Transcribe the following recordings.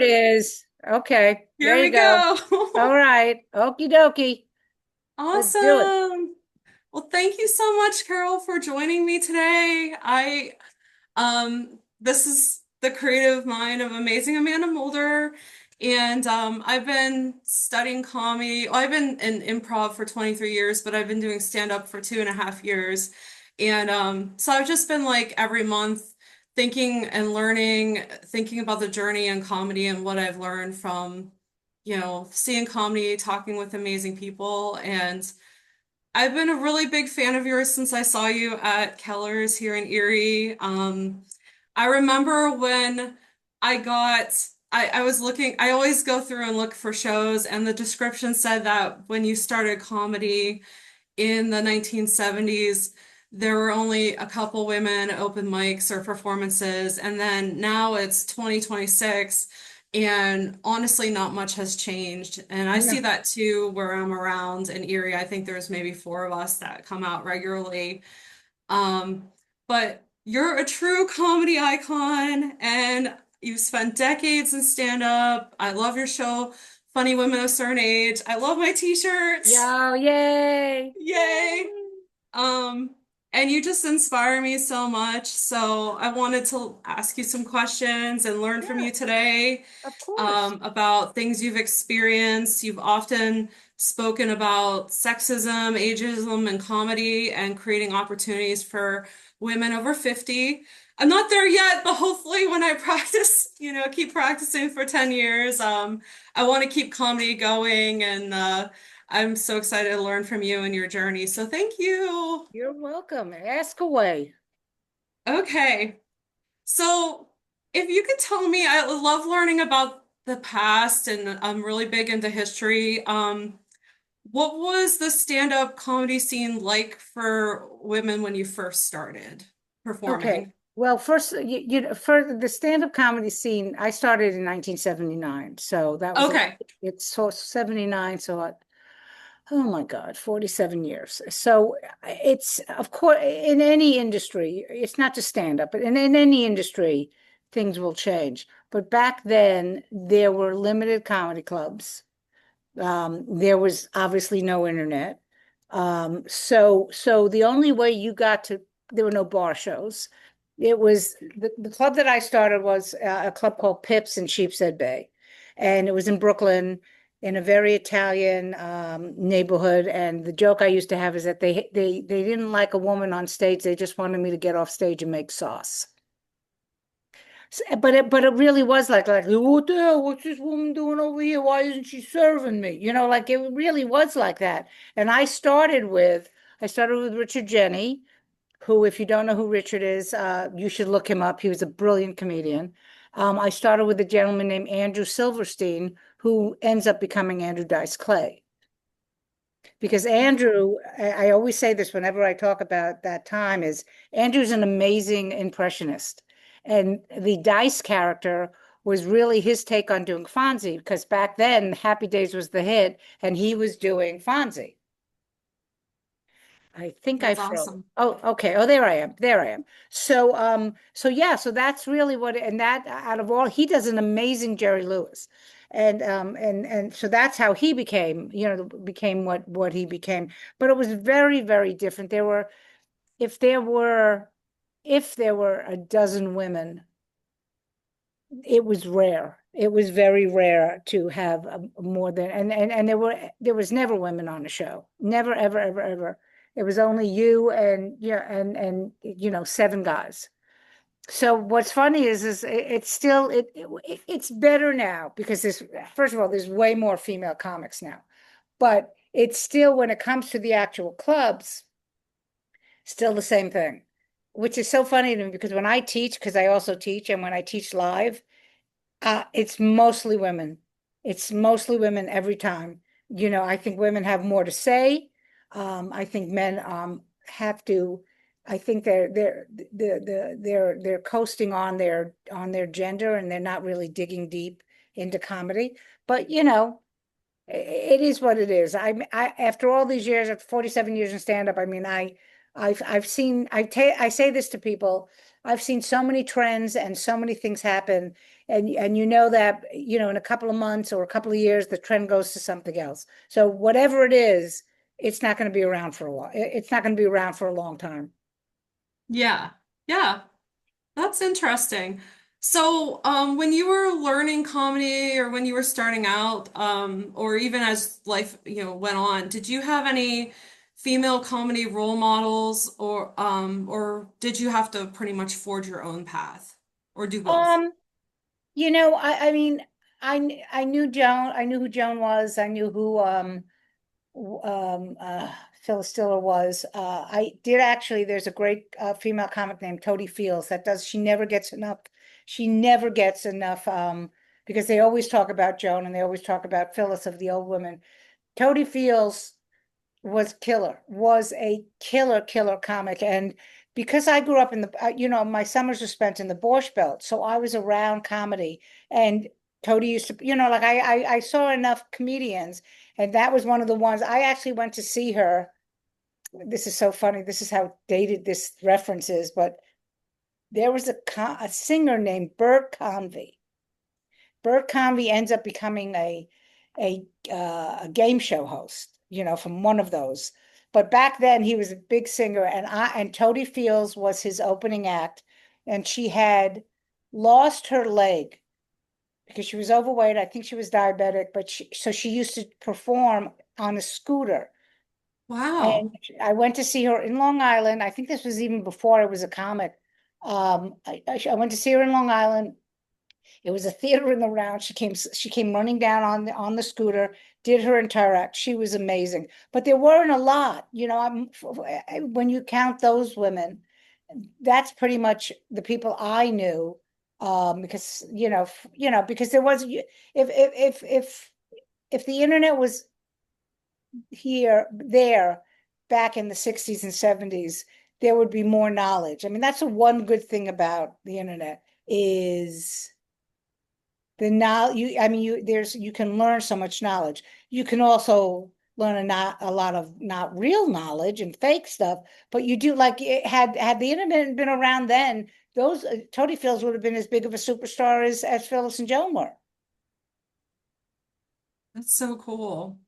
it is. Okay, Here there you we go. All go. right. Okie dokie. Let's do it. Awesome. Well, thank you so much, Carol, for joining me today. This is the creative mind of amazing Amanda Mulder, and I've been studying comedy. Well, I've been in improv for 23 years, but I've been doing stand-up for 2.5 years. And so I've just been like every month thinking and learning, thinking about the journey in comedy and what I've learned from, seeing comedy, talking with amazing people. And I've been a really big fan of yours since I saw you at Keller's here in Erie. I remember when I got, I was looking, I always go through and look for shows, and the description said that when you started comedy in the 1970s, there were only a couple women open mics or performances, and then now it's 2026, and honestly, not much has changed. And I see No. that too where I'm around in Erie. I think there's maybe four of us that come out regularly. Um, but you're a true comedy icon, and you've spent decades in stand-up. I love your show, Funny Women of a Certain Age. I love my t-shirts. Yo, yay. Yay. Yay. Um, and you just inspire me so much. So I wanted to ask you some questions and learn from Yeah, you today, of course. about things you've experienced. You've often spoken about sexism, ageism, and comedy and creating opportunities for women over 50. I'm not there yet, but hopefully when I practice, keep practicing for 10 years, I want to keep comedy going, and I'm so excited to learn from you and your journey. So thank you. You're welcome. Ask away. Okay. So if you could tell me, I love learning about the past, and I'm really big into history. What was the stand-up comedy scene like for women when you first started Okay. performing? Well, first, for the stand-up comedy scene, I started in 1979. So that was Okay. it's so 79. So oh my God, 47 years. So it's, of course, in any industry, it's not just stand up, but in any industry, things will change. But back then, there were limited comedy clubs. There was obviously no internet. So the only way you got to, there were no bar shows. It was the club that I started was a club called Pips in Sheepshead Bay. And it was in Brooklyn in a very Italian neighborhood. And the joke I used to have is that they didn't like a woman on stage. They just wanted me to get off stage and make sauce. But it really was like what the hell? What's this woman doing over here? Why isn't she serving me? Like it really was like that. And I started with Richard Jenny, who, if you don't know who Richard is, you should look him up. He was a brilliant comedian. I started with a gentleman named Andrew Silverstein, who ends up becoming Andrew Dice Clay. Because Andrew, I always say this whenever I talk about that time, is Andrew's an amazing impressionist. And the Dice character was really his take on doing Fonzie, because back then Happy Days was the hit, and he was doing Fonzie. I think I That's froze. awesome. Oh, okay. Oh, there I am. There I am. So yeah, so that's really and that out of all, he does an amazing Jerry Lewis. And so that's how he became what he became. But it was very, very different. If there were if there were a dozen women, it was rare. It was very rare to have more than and there was never women on the show. Never, ever, ever, ever. It was only you and yeah and seven guys. So what's funny is it's still it's better now because there's first of all there's way more female comics now, but it's still when it comes to the actual clubs, still the same thing, which is so funny to me because when I teach, because I also teach, and when I teach live. It's mostly women. It's mostly women every time. I think women have more to say. I think men have to. I think they're coasting on their gender and they're not really digging deep into comedy. But it is what it is. I after all these years, after 47 years in stand-up, I mean, I've seen I say this to people, I've seen so many trends and so many things happen and you know that, in a couple of months or a couple of years, the trend goes to something else. So whatever it is, it's not going to be around for a while. It's not going to be around for a long time. Yeah. Yeah. That's interesting. So, when you were learning comedy or when you were starting out, or even as life, went on, did you have any female comedy role models or did you have to pretty much forge your own path or do both? Um, I mean, I knew Joan. I knew who Joan was. I knew who Phyllis Diller was. I did actually. There's a great female comic named Toady Fields that does. She never gets enough. She never gets enough. Because they always talk about Joan and they always talk about Phyllis of the old women. Toady Fields was a killer comic. And because I grew up in my summers were spent in the Borscht Belt, so I was around comedy. And Toady used to, like I saw enough comedians, and that was one of the ones I actually went to see her. This is so funny. This is how dated this reference is, but there was a singer named Bert Convy. Bert Convy ends up becoming a game show host, from one of those. But back then he was a big singer, and Toady Fields was his opening act, and she had lost her leg because she was overweight. I think she was diabetic, but she used to perform on a scooter. And Wow. I went to see her in Long Island. I think this was even before I was a comic. I went to see her in Long Island. It was a theater in the round. She came running down on the scooter, did her entire act. She was amazing. But there weren't a lot, when you count those women, that's pretty much the people I knew. Because because there was if the internet was there back in the 60s and 70s, there would be more knowledge. I mean, that's the one good thing about the internet is the now you I mean you can learn so much knowledge. You can also learn a lot of not real knowledge and fake stuff, but you do like had the internet been around then, those Tony Fields would have been as big of a superstar as Phyllis and Joan were. That's so cool.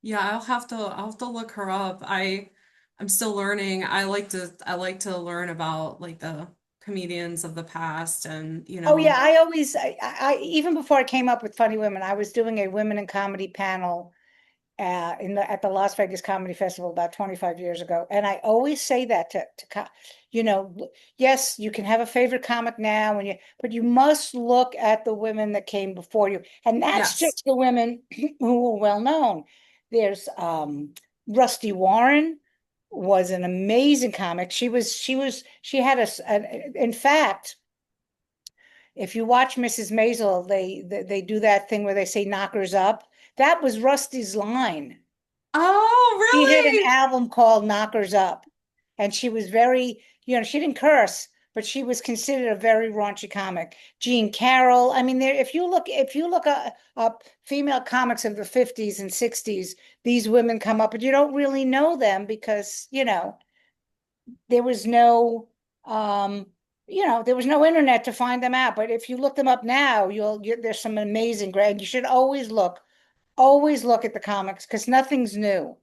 Yeah, I'll have to look her up. I'm still learning. I like to learn about like the comedians of the past and Oh yeah, I always even before I came up with Funny Women, I was doing a women in comedy panel at the Las Vegas Comedy Festival about 25 years ago. And I always say that you know, yes, you can have a favorite comic now but you must look at the women that came before you. And that's yes. just the women who were well known. There's Rusty Warren was an amazing comic. She had in fact, if you watch Mrs. Maisel, they do that thing where they say knockers up. That was Rusty's line. Oh, She had an really? album called Knockers Up, and she was very, she didn't curse, but she was considered a very raunchy comic. Jean Carroll. I mean, if you look up female comics of the 50s and 60s, these women come up, but you don't really know them because, there was no um there was no internet to find them out. But if you look them up now, there's some amazing great. You should always look at the comics because nothing's new.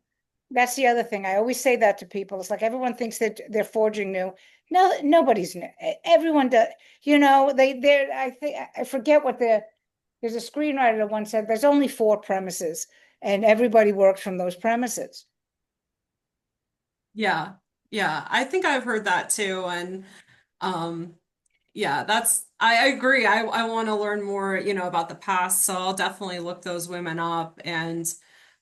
That's the other thing. I always say that to people. It's like everyone thinks that they're forging new. No, nobody's new. Everyone does. They're. I think I forget what there's a screenwriter that once said there's only four premises, and everybody works from those premises. Yeah. Yeah. I think I've heard that too. And um yeah, I agree. I want to learn more, about the past, so I'll definitely look those women up and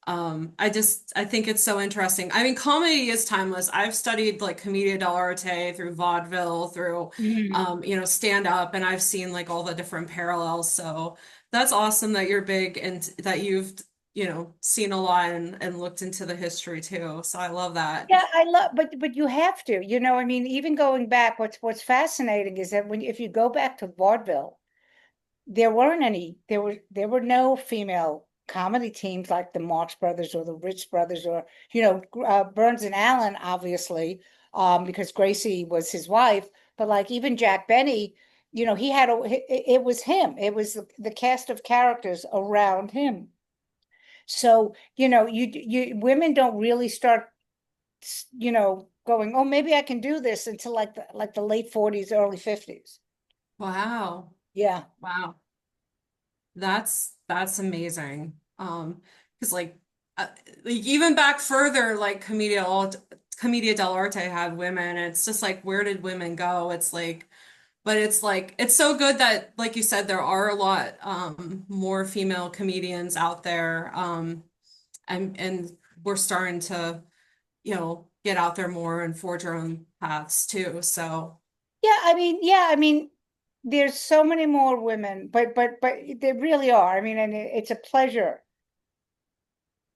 I think it's so interesting. I mean, comedy is timeless. I've studied like commedia dell'arte through vaudeville, through Mhm. stand up, and I've seen like all the different parallels. So that's awesome that you're big and that you've, seen a lot and looked into the history too. So I love that. Yeah, I love, but you have to, I mean, even going back, what's fascinating is that if you go back to vaudeville, there were no female comedy teams like the Marx Brothers or the Ritz Brothers or Burns and Allen, obviously, because Gracie was his wife. But like even Jack Benny, he had it was him. It was the cast of characters around him. So, you women don't really start, going, oh, maybe I can do this until like the late 40s, early 50s. Wow. Yeah. Wow. That's amazing. Because uh, like even back further, like Commedia dell'arte had women, and it's just like, where did women go? It's like, but it's like it's so good that, like you said, there are a lot more female comedians out there. And we're starting to, get out there more and forge our own paths too. So Yeah, I mean, there's so many more women, but there really are. I mean, and it's a pleasure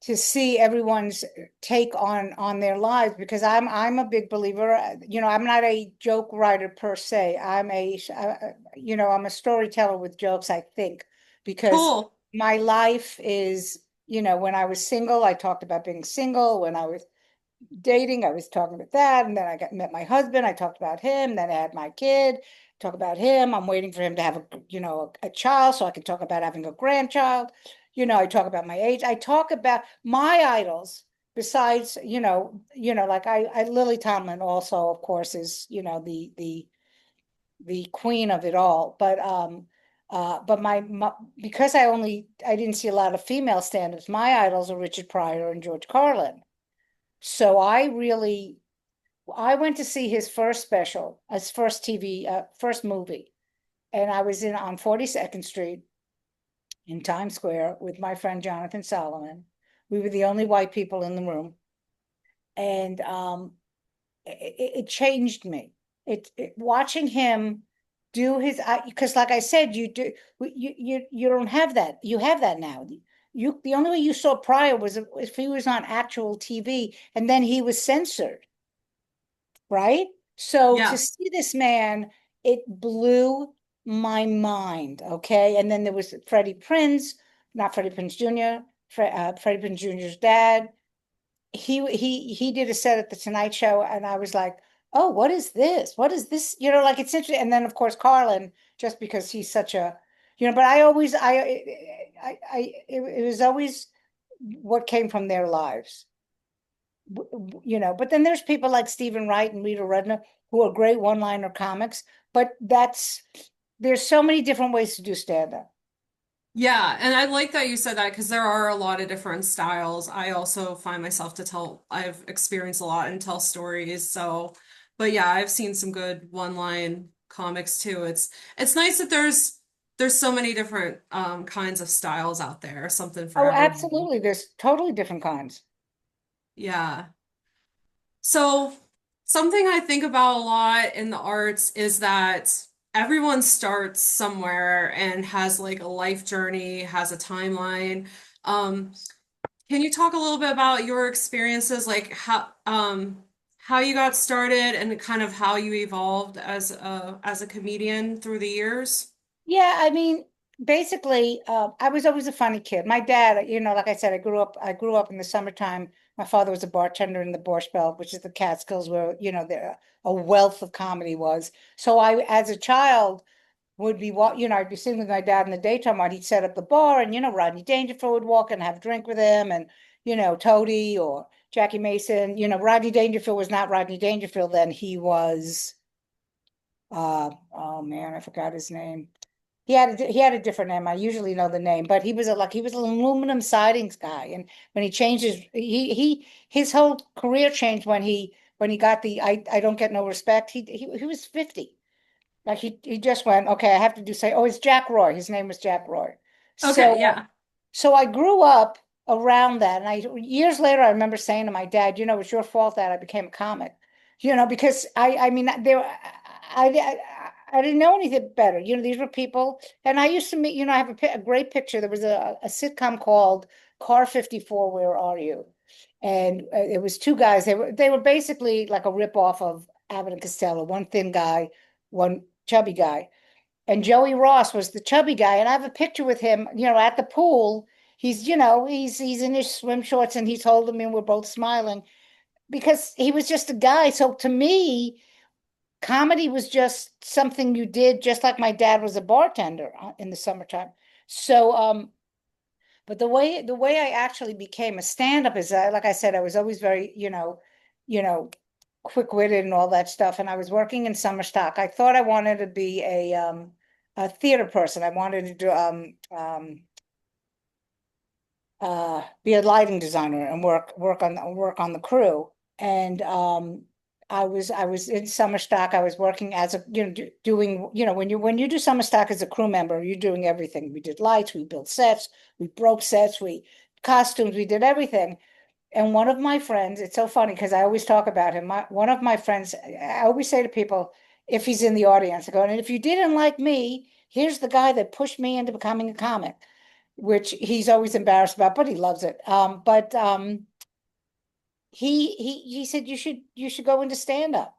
to see everyone's take on their lives, because I'm a big believer. I'm not a joke writer per se. I'm a storyteller with jokes, I think, because cool. my life is, when I was single, I talked about being single. When I was dating, I was talking about that, and then met my husband. I talked about him. Then I had my kid. Talk about him. I'm waiting for him to have a child so I can talk about having a grandchild. I talk about my age. I talk about my idols. Besides, like I Lily Tomlin also, of course, is the queen of it all. But my because I didn't see a lot of female stand-ups. My idols are Richard Pryor and George Carlin. So I went to see his first special, his first first movie, and I was in on 42nd Street in Times Square with my friend Jonathan Solomon. We were the only white people in the room, and it changed me. Watching him do because, like I said, you don't have that. You have that now. The only way you saw Pryor was if he was on actual TV, and then he was censored. Right? So to Yeah. see this man, it blew my mind. Okay. And then there was Freddie Prinze, not Freddie Prinze Jr., Freddie Prinze Jr.'s dad. He did a set at the Tonight Show, and I was like, oh, what is this? What is this? Like, it's interesting. And then of course Carlin, just because he's such a, but I always it was always what came from their lives. But then there's people like Stephen Wright and Rita Rudner who are great one-liner comics, but there's so many different ways to do stand-up. Yeah, and I like that you said that because there are a lot of different styles. I also find myself I've experienced a lot and tell stories. So, but yeah, I've seen some good one-line comics too. It's nice that there's so many different kinds of styles out there, something for Oh, everyone. absolutely. There's totally different kinds. Yeah. So, something I think about a lot in the arts is that everyone starts somewhere and has like a life journey, has a timeline. Um, can you talk a little bit about your experiences, like how you got started and kind of how you evolved as a comedian through the years? Yeah, I mean, basically, I was always a funny kid. My dad, like I said, I grew up in the summertime. My father was a bartender in the Borscht Belt, which is the Catskills, where, there a wealth of comedy was. So as a child, I'd be sitting with my dad in the daytime while he'd set up the bar, and Rodney Dangerfield would walk and have a drink with him, and Toady or Jackie Mason. Rodney Dangerfield was not Rodney Dangerfield then. He was oh man, I forgot his name. He had a different name. I usually know the name, but he was an aluminum sidings guy, and when he changed his whole career changed when he got the I don't get no respect. He was 50. Like he just went, okay, I have to say, oh, it's Jack Roy. His name was Jack Roy. Okay, So yeah. so I grew up around that. And years later, I remember saying to my dad, it's your fault that I became a comic, because I mean, I didn't know anything better. These were people, and I used to meet, I have a great picture. There was a sitcom called Car 54, Where Are You? And it was two guys. They were basically like a rip off of Abbott and Costello, one thin guy, one chubby guy. And Joey Ross was the chubby guy. And I have a picture with him, at the pool. He's in his swim shorts, and he's holding me, and we're both smiling because he was just a guy. So to me, comedy was just something you did, just like my dad was a bartender in the summertime. So, but the way I actually became a stand-up is like I said, I was always very, you know, quick-witted and all that stuff. And I was working in summer stock. I thought I wanted to be a theater person. I wanted to do be a lighting designer and work on the crew. And I was in summer stock. I was working as a doing when you do summer stock as a crew member, you're doing everything. We did lights, we built sets, we broke sets, we costumes, we did everything. And one of my friends, it's so funny because I always talk about him. One of my friends, I always say to people, if he's in the audience, I go, and if you didn't like me, here's the guy that pushed me into becoming a comic, which he's always embarrassed about, but he loves it. But he said you should go into stand up.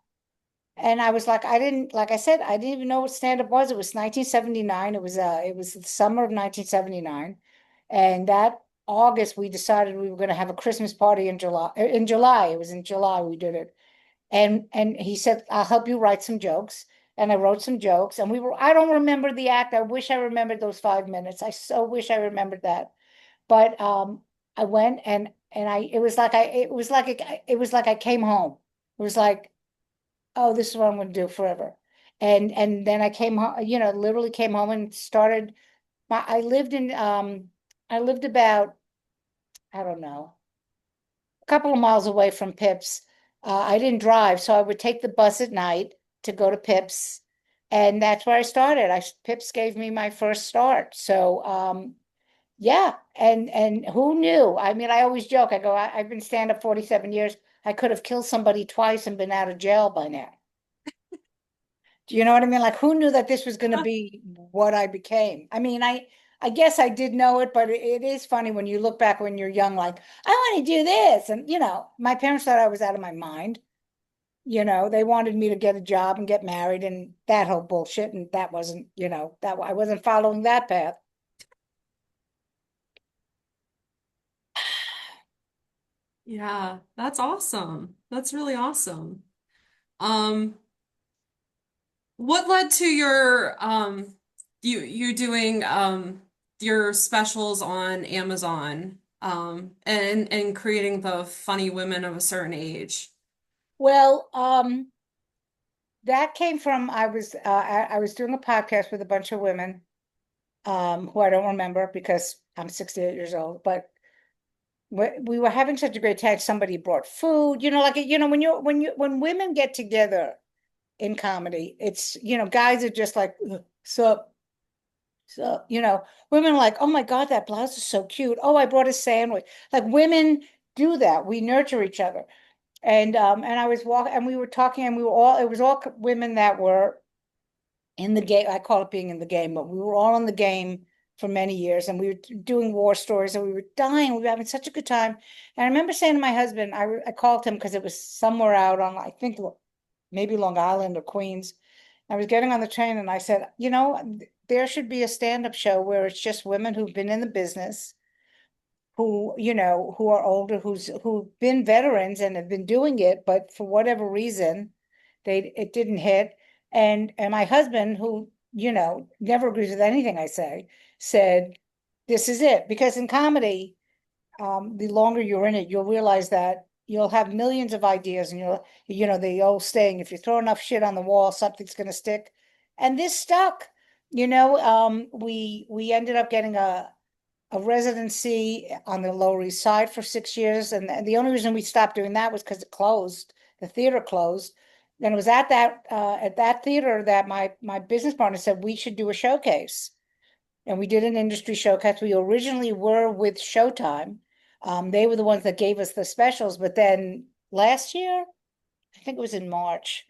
And I was like, I didn't, like I said, I didn't even know what stand up was. It was 1979. It was the summer of 1979. And that August we decided we were going to have a Christmas party in July. In July, it was in July we did it. And he said, I'll help you write some jokes. And I wrote some jokes. And I don't remember the act. I wish I remembered those 5 minutes. I so wish I remembered that. But I went and it was like I came home. It was like, oh, this is what I'm going to do forever. And then I came home, literally came home and started I lived about, I don't know, a couple of miles away from Pips. I didn't drive, so I would take the bus at night to go to Pips. And that's where I started. Pips gave me my first start. So yeah, and who knew? I mean, I always joke. I go, I've been stand up 47 years. I could have killed somebody twice and been out of jail by now. Do you know what I mean? Like, who knew that this was going to be what I became? I mean, I guess I did know it, but it is funny when you look back when you're young, like, I want to do this. And, my parents thought I was out of my mind. They wanted me to get a job and get married and that whole bullshit. And that wasn't, that I wasn't following that path. Yeah, that's awesome. That's really awesome. Um, what led to you doing your specials on Amazon and creating the funny women of a certain age? Well, that came from I was doing a podcast with a bunch of women who I don't remember because I'm 68 years old, but we were having such a great time. Somebody brought food, like when women get together in comedy, it's guys are just like, "Ugh, so women are like, oh my God, that blouse is so cute. Oh, I brought a sandwich. Like women do that. We nurture each other. And I was walking and we were talking and it was all women that were in the game. I call it being in the game, but we were all in the game for many years and we were doing war stories and we were dying. We were having such a good time. And I remember saying to my husband, I called him because it was somewhere out on, I think maybe Long Island or Queens. I was getting on the train and I said, there should be a stand-up show where it's just women who've been in the business, who are older, who've been veterans and have been doing it, but for whatever reason, it didn't hit. And my husband, who, never agrees with anything I say, said, this is it. Because in comedy, the longer you're in it, you'll realize that you'll have millions of ideas and the old saying, if you throw enough shit on the wall, something's gonna stick. And this stuck. We ended up getting a residency on the Lower East Side for 6 years. And the only reason we stopped doing that was because it closed, the theater closed. And it was at that theater that my business partner said we should do a showcase. And we did an industry showcase. We originally were with Showtime. They were the ones that gave us the specials, but then last year, I think it was in March.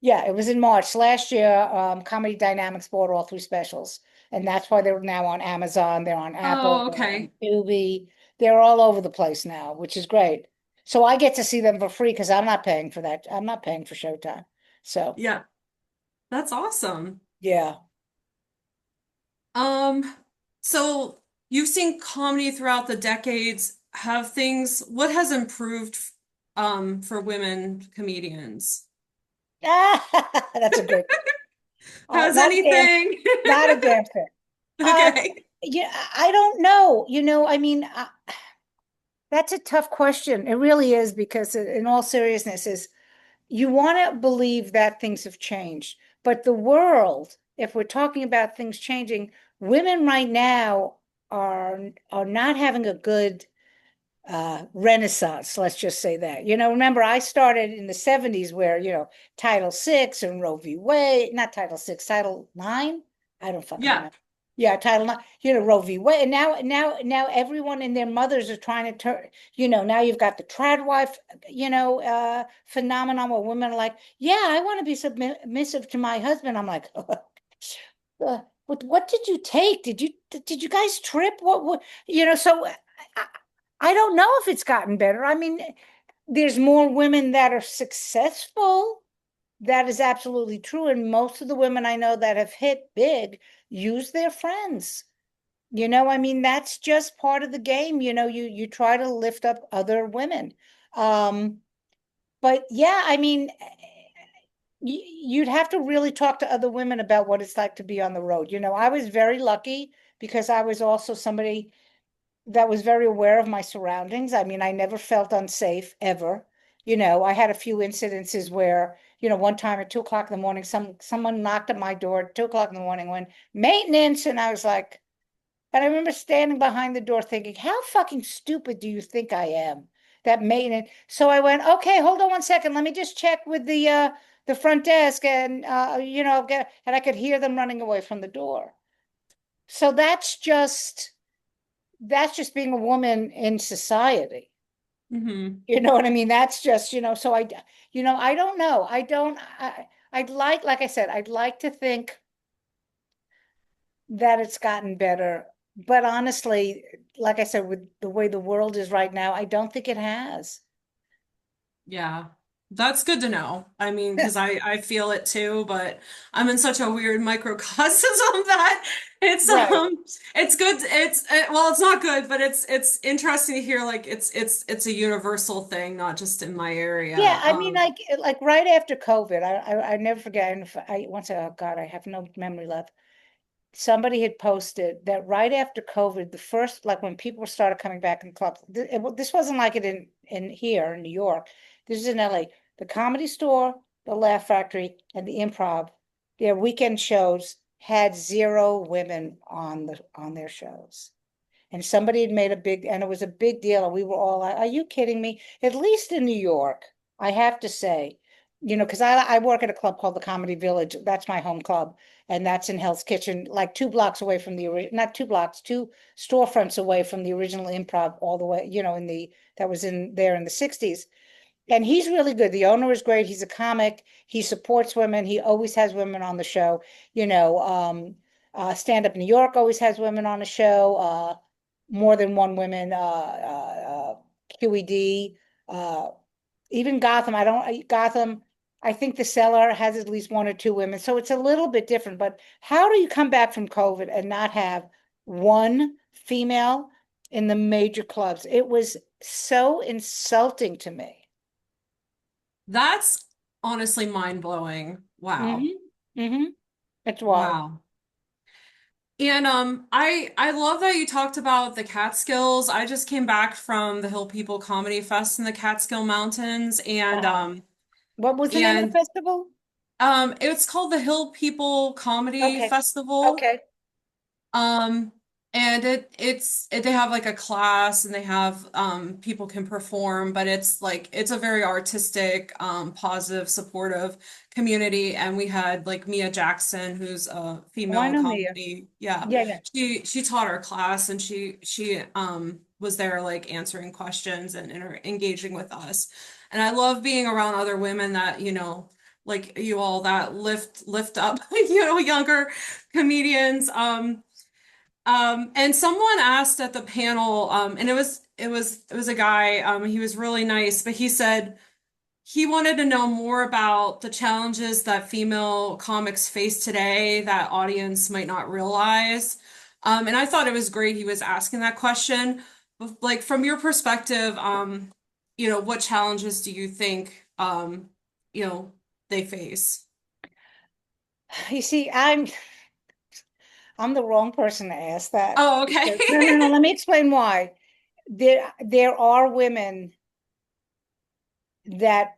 Yeah, it was in March last year. Comedy Dynamics bought all three specials, and that's why they're now on Amazon. They're on Apple. Oh, They're on okay. Tubi. They're all over the place now, which is great. So I get to see them for free because I'm not paying for that. I'm not paying for Showtime. So Yeah, that's awesome. yeah. Um, so you've seen comedy throughout the decades. What has improved for women comedians? That's a great. Has Not a damn, anything? not a damn thing. Um, Okay. yeah, I don't know. I mean, that's a tough question. It really is because, in all seriousness, is you want to believe that things have changed, but the world, if we're talking about things changing, women right now are not having a good renaissance, let's just say that. Remember, I started in the 70s where, Title VI and Roe v. Wade, not Title VI, Title IX. I don't fucking Yeah. remember. Yeah, Title IX, Roe v. Wade. And now everyone and their mothers are trying to turn, now you've got the trad wife, phenomenon where women are like, yeah, I want to be submissive to my husband. I'm like, what did you take? Did you guys trip? What, so I don't know if it's gotten better. I mean, there's more women that are successful. That is absolutely true. And most of the women I know that have hit big use their friends. I mean, that's just part of the game. You try to lift up other women. Um, but yeah, I mean, you'd have to really talk to other women about what it's like to be on the road. I was very lucky because I was also somebody that was very aware of my surroundings. I mean, I never felt unsafe ever. I had a few incidences where, one time at 2 o'clock in the morning, someone knocked at my door at 2 o'clock in the morning when maintenance, and I was like, and I remember standing behind the door thinking, how fucking stupid do you think I am? That maintenance. So I went, okay, hold on one second. Let me just check with the front desk, and and I could hear them running away from the door. So that's just being a woman in society. Hmm. You know what I mean? That's just, so I don't know. I'd like I said, I'd like to think that it's gotten better. But honestly, like I said, with the way the world is right now, I don't think it has. Yeah. That's good to know. I mean, because I feel it too, but I'm in such a weird microcosm that it's Right. it's good well, it's not good, but it's interesting to hear like it's a universal thing, not just in my Yeah, area. I mean, like right after COVID, I never forget. And if I once, oh God, I have no memory left. Somebody had posted that right after COVID, the first, like when people started coming back in clubs, this wasn't like it in here in New York. This is in LA. The Comedy Store, the Laugh Factory, and the Improv, their weekend shows had zero women on their shows. And somebody had made a big, and it was a big deal. And we were all like, are you kidding me? At least in New York, I have to say, because I work at a club called the Comedy Village. That's my home club. And that's in Hell's Kitchen, like 2 blocks away from not 2 blocks, two storefronts away from the original Improv, all the way, that was in there in the 60s. And he's really good. The owner is great. He's a comic. He supports women. He always has women on the show. Stand Up New York always has women on the show. More than one women. QED. Uh, Even Gotham. I don't Gotham. I think the Cellar has at least one or two women. So it's a little bit different. But how do you come back from COVID and not have one female in the major clubs? It was so insulting to me. That's honestly mind-blowing. Wow. Mm-hmm. Mm-hmm. It's wild. Wow. And I love that you talked about the Catskills. I just came back from the Hill People Comedy Fest in the Catskill Mountains Uh-huh. What was the name of the and festival? it's called the Hill People Comedy Okay. Festival. Okay. Um, and they have like a class and they have people can perform, but it's like it's a very artistic, positive, supportive community. And we had like Mia Jackson, who's a Oh, I female know Mia. comedy. Yeah. Yeah, yeah. She taught our class and she was there like answering questions and engaging with us. And I love being around other women that, like you all that lift up, younger comedians. And someone asked at the panel, and it was a guy, he was really nice, but he said he wanted to know more about the challenges that female comics face today that audience might not realize. And I thought it was great he was asking that question. Like from your perspective, what challenges do you think, you know, they face? You see, I'm the wrong person to ask that. Oh, okay. No, no, no. Let me explain why. There are women that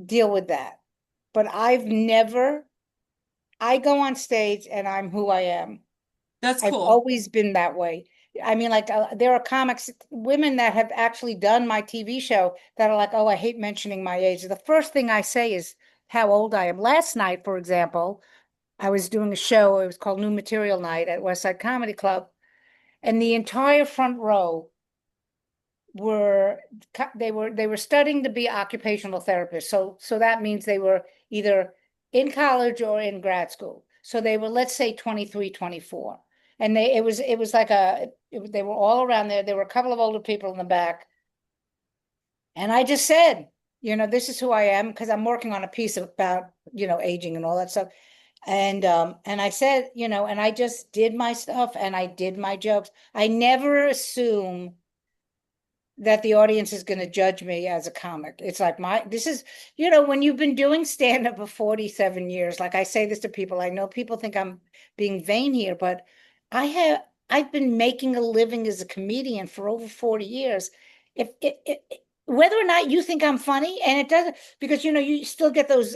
deal with that, but I've never. I go on stage and I'm who I am. That's I've cool. always been that way. I mean, like there are comics, women that have actually done my TV show that are like, oh, I hate mentioning my age. The first thing I say is how old I am. Last night, for example, I was doing a show. It was called New Material Night at West Side Comedy Club, and the entire front row were they were studying to be occupational therapists. So that means they were either in college or in grad school. So they were, let's say, 23, 24. And it was like they were all around there. There were a couple of older people in the back. And I just said, this is who I am because I'm working on a piece about, aging and all that stuff. And I said, and I just did my stuff and I did my jokes. I never assume that the audience is going to judge me as a comic. It's like this is, when you've been doing stand up for 47 years, like I say this to people, I know people think I'm being vain here, but I've been making a living as a comedian for over 40 years. If whether or not you think I'm funny, and it doesn't, because you still get those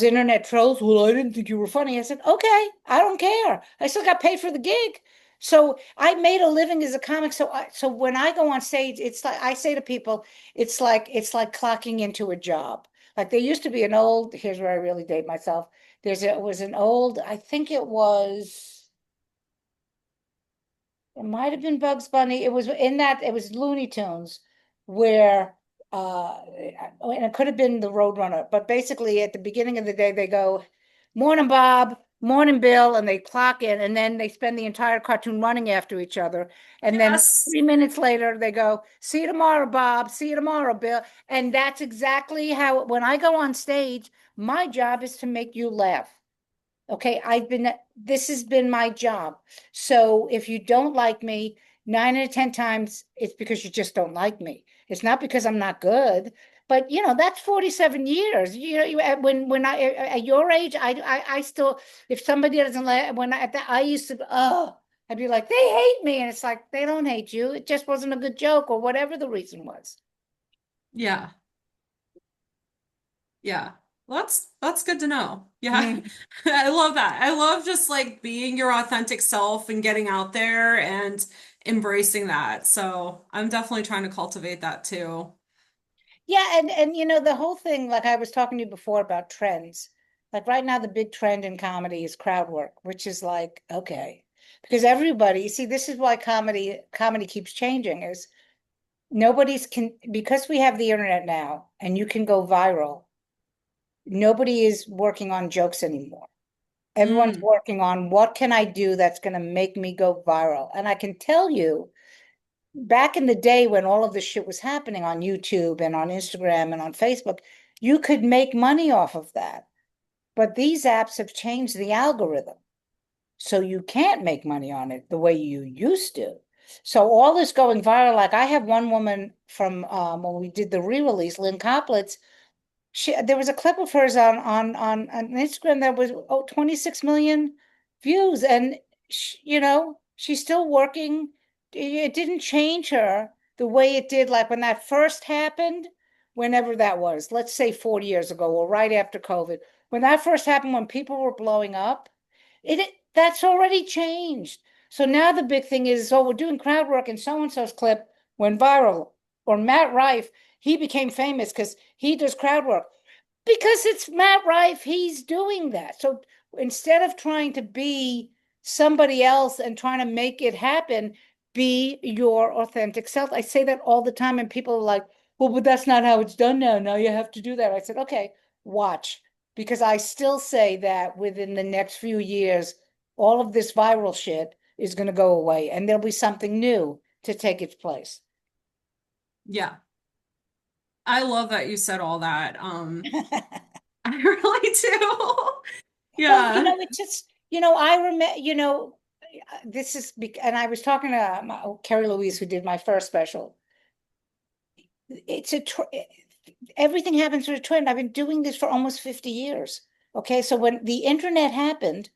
internet trolls. Well, I didn't think you were funny. I said, okay, I don't care. I still got paid for the gig. So I made a living as a comic. So when I go on stage, it's like I say to people, it's like clocking into a job. Like there used to be an old, here's where I really date myself. It was an old, I think it might have been Bugs Bunny. It was Looney Tunes where and it could have been the Roadrunner, but basically at the beginning of the day they go, "Morning, Bob, morning, Bill," and they clock in, and then they spend the entire cartoon running after each other. And then Yes. 3 minutes later they go, "See you tomorrow, Bob. See you tomorrow, Bill." And that's exactly how when I go on stage, my job is to make you laugh. Okay, this has been my job. So if you don't like me, 9 out of 10 times, it's because you just don't like me. It's not because I'm not good. But that's 47 years. When at your age, I still, if somebody doesn't like, I used to, I'd be like, they hate me. And it's like, they don't hate you. It just wasn't a good joke or whatever the reason was. Yeah. Yeah. Well, that's good to know. Yeah. Mhm. I love that. I love just like being your authentic self and getting out there and embracing that. So I'm definitely trying to cultivate that too. Yeah, and the whole thing, like I was talking to you before about trends. Like right now, the big trend in comedy is crowd work, which is like, okay. Because everybody, you see, this is why comedy keeps changing, is because we have the internet now and you can go viral, nobody is working on jokes anymore. Everyone's Mm, working on what can I do that's going to make me go viral. And I can tell you, back in the day when all of this shit was happening on YouTube and on Instagram and on Facebook, you could make money off of that. But these apps have changed the algorithm. So you can't make money on it the way you used to. So all this going viral, like I have one woman from when we did the re-release, Lynn Coplitz, there was a clip of hers on Instagram that was 26 million views, and she's still working. It didn't change her the way it did like when that first happened, whenever that was, let's say 40 years ago or right after COVID. When that first happened, when people were blowing up, that's already changed. So now the big thing is, oh, we're doing crowd work and so and so's clip went viral. Or Matt Rife, he became famous because he does crowd work. Because it's Matt Rife, he's doing that. So instead of trying to be somebody else and trying to make it happen, be your authentic self. I say that all the time, and people are like, well, but that's not how it's done now. Now you have to do that. I said, okay, watch. Because I still say that within the next few years, all of this viral shit is going to go away and there'll be something new to take its place. yeah. I love that you said all that. I really do. Well, Yeah. it's just, I remember, and I was talking to Carrie Louise, who did my first special. It's a, everything happens through a trend. I've been doing this for almost 50 years. Okay, so when the internet happened,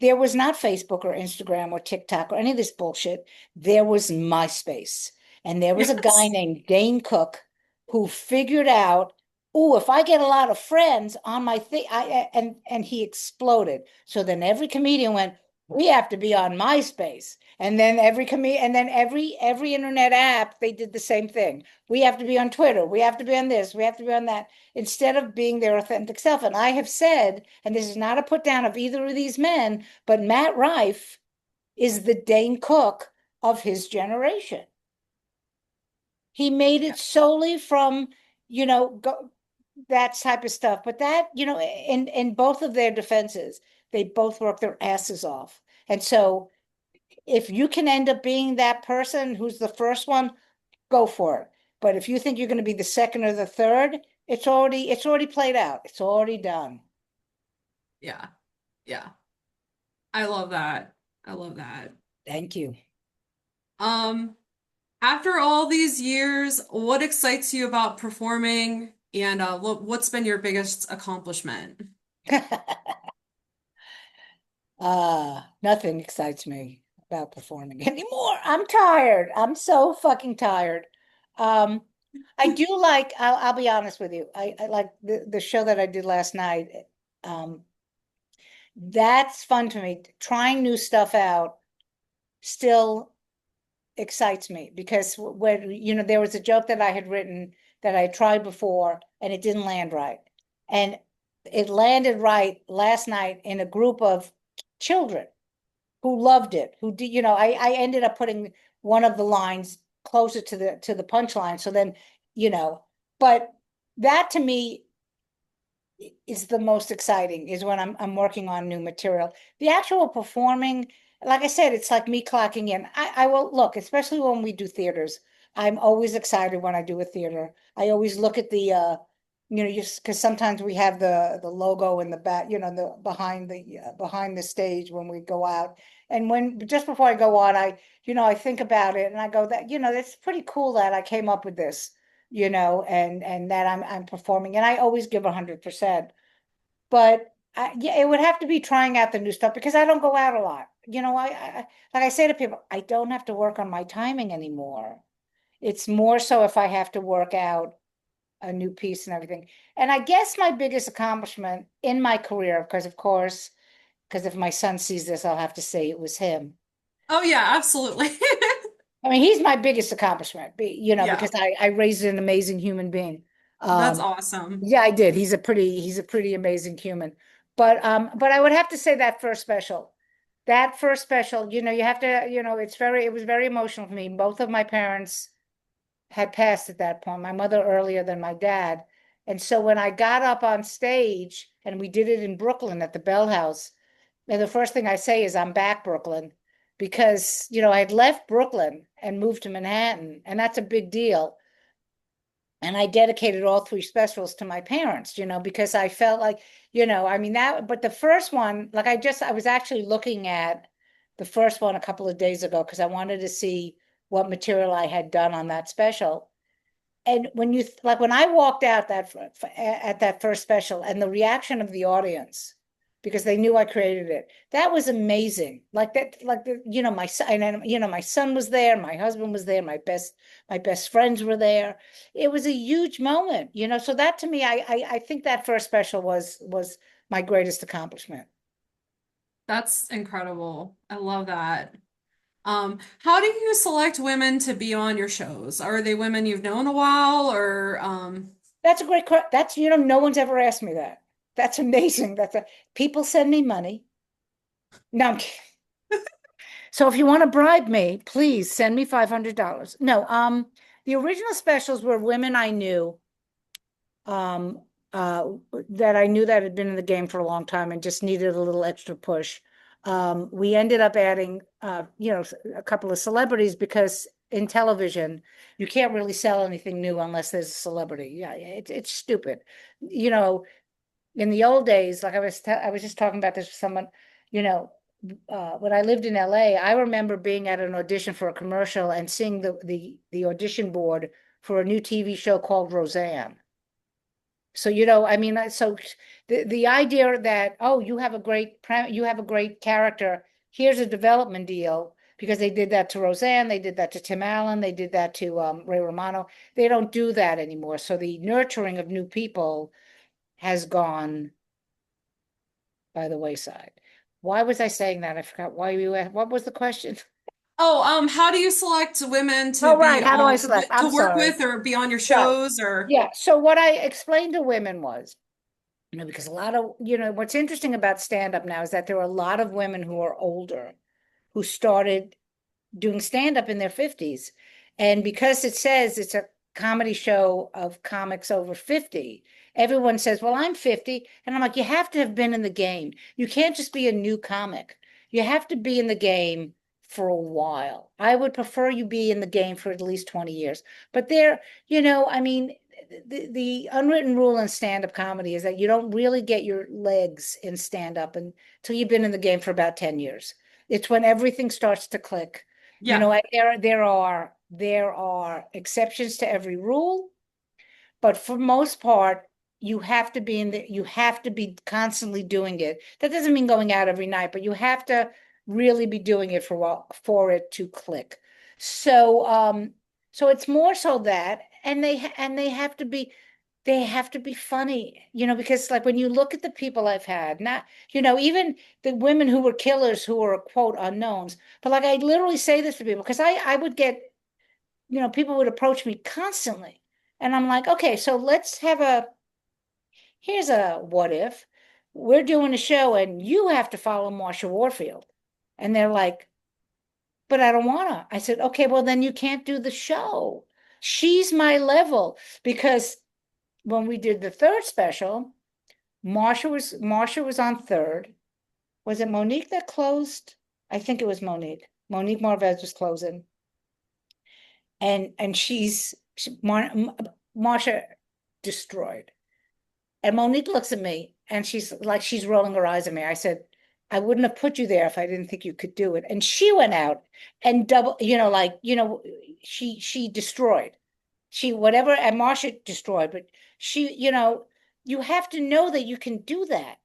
there was not Facebook or Instagram or TikTok or any of this bullshit. There was MySpace. And there was a guy Yes. named Dane Cook who figured out, oh, if I get a lot of friends on my thing, and he exploded. So then every comedian went, we have to be on MySpace. And then every internet app, they did the same thing. We have to be on Twitter. We have to be on this. We have to be on that, instead of being their authentic self. And I have said, and this is not a put down of either of these men, but Matt Rife is the Dane Cook of his generation. He made Yeah. it solely from, go, that type of stuff. But that, in both of their defenses, they both work their asses off. And so if you can end up being that person who's the first one, go for it. But if you think you're going to be the second or the third, it's already played out. It's already done. Yeah. Yeah. I love that. I love that. Thank you. Um, After all these years, what excites you about performing and what's been your biggest accomplishment? Nothing excites me about performing anymore. I'm tired. I'm so fucking tired. Um, I do like, I'll be honest with you. I like the show that I did last night. Um, that's fun to me. Trying new stuff out still excites me because when, there was a joke that I had written that I tried before and it didn't land right. And it landed right last night in a group of children who loved it, who did, I ended up putting one of the lines closer to the punchline. So then, you know, but that to me is the most exciting, is when I'm working on new material. The actual performing, like I said, it's like me clocking in. I will look, especially when we do theaters. I'm always excited when I do a theater. I always look at the just because sometimes we have the logo in the back, the behind the stage when we go out. And when just before I go on, I think about it and I go that, that's pretty cool that I came up with this, and that I'm performing, and I always give 100%. But yeah, it would have to be trying out the new stuff because I don't go out a lot. Like I say to people, I don't have to work on my timing anymore. It's more so if I have to work out a new piece and everything. And I guess my biggest accomplishment in my career, because of course, because if my son sees this, I'll have to say it was him. Oh yeah, absolutely. I mean, he's my biggest accomplishment, Yeah, because I raised an amazing human being. that's Um, awesome. yeah, I did. He's a pretty amazing human. But I would have to say that first special. That first special, you have to, it was very emotional for me. Both of my parents had passed at that point, my mother earlier than my dad. And so when I got up on stage and we did it in Brooklyn at the Bell House, and the first thing I say is, I'm back, Brooklyn, because, I had left Brooklyn and moved to Manhattan, and that's a big deal. And I dedicated all three specials to my parents, because I felt like, I mean, but the first one, like I was actually looking at the first one a couple of days ago because I wanted to see what material I had done on that special. And when I walked out at that first special and the reaction of the audience, because they knew I created it, that was amazing. Like that, my son, and my son was there, my husband was there, my best friends were there. It was a huge moment, So that to me, I think that first special was my greatest accomplishment. That's incredible. I love that. How do you select women to be on your shows? Are they women you've known a while or That's a great. That's no one's ever asked me that. That's amazing. People send me money. No, I'm kidding. So if you want to bribe me, please send me $500. No, the original specials were women I knew, um, uh, that I knew that had been in the game for a long time and just needed a little extra push. We ended up adding, a couple of celebrities because in television, you can't really sell anything new unless there's a celebrity. Yeah, it's stupid. You know, in the old days, like I was just talking about this with someone, you know, when I lived in LA, I remember being at an audition for a commercial and seeing the audition board for a new TV show called Roseanne. So, you know, I mean, so the idea that, oh, you have a great character, here's a development deal, because they did that to Roseanne, they did that to Tim Allen, they did that to Ray Romano. They don't do that anymore. So the nurturing of new people has gone by the wayside. Why was I saying that? I forgot why what was the question? Oh, how do you select women to Oh, be right. How do I on select? I'm to work sorry. with or be on your Right. shows or Yeah. So what I explained to women was, you know, because a lot of, you know, what's interesting about stand-up now is that there are a lot of women who are older who started doing stand-up in their 50s. And because it says it's a comedy show of comics over 50, everyone says, well, I'm 50. And I'm like, you have to have been in the game. You can't just be a new comic. You have to be in the game for a while. I would prefer you be in the game for at least 20 years. But there, you know, I mean, the unwritten rule in stand-up comedy is that you don't really get your legs in stand-up until you've been in the game for about 10 years. It's when everything starts to click. You yeah, know, there are exceptions to every rule, but for most part, you have to be constantly doing it. That doesn't mean going out every night, but you have to really be doing it for it to click. So so it's more so that, and they have to be funny, you know, because like when you look at the people I've had, not, you know, even the women who were killers who were quote unknowns, but like I literally say this to people because I would get, you know, people would approach me constantly. And I'm like, okay, so here's a what if. We're doing a show and you have to follow Marsha Warfield. And they're like, but I don't wanna. I said, okay, well, then you can't do the show. She's my level. Because when we did the third special, Marsha was on third. Was it Monique that closed? I think it was Monique. Monique Marvez was closing. And Marsha destroyed. And Monique looks at me and she's like, she's rolling her eyes at me. I said, I wouldn't have put you there if I didn't think you could do it. And she went out and double, you know, like, you know, she destroyed. She whatever, and Marsha destroyed, but she, you know, you have to know that you can do that.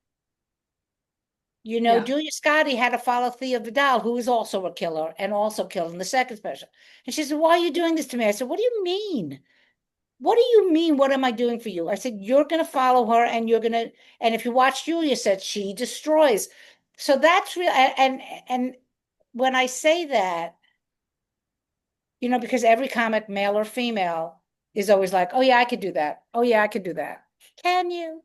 You know, yeah, Julia Scotti had to follow Thea Vidal, who is also a killer and also killed in the second special. And she said, why are you doing this to me? I said, what do you mean? What do you mean? What am I doing for you? I said, you're going to follow her and you're going to, and if you watch Julia said she destroys. So that's real. And when I say that, you know, because every comic, male or female, is always like, oh yeah, I could do that. Oh yeah, I could do that. Can you?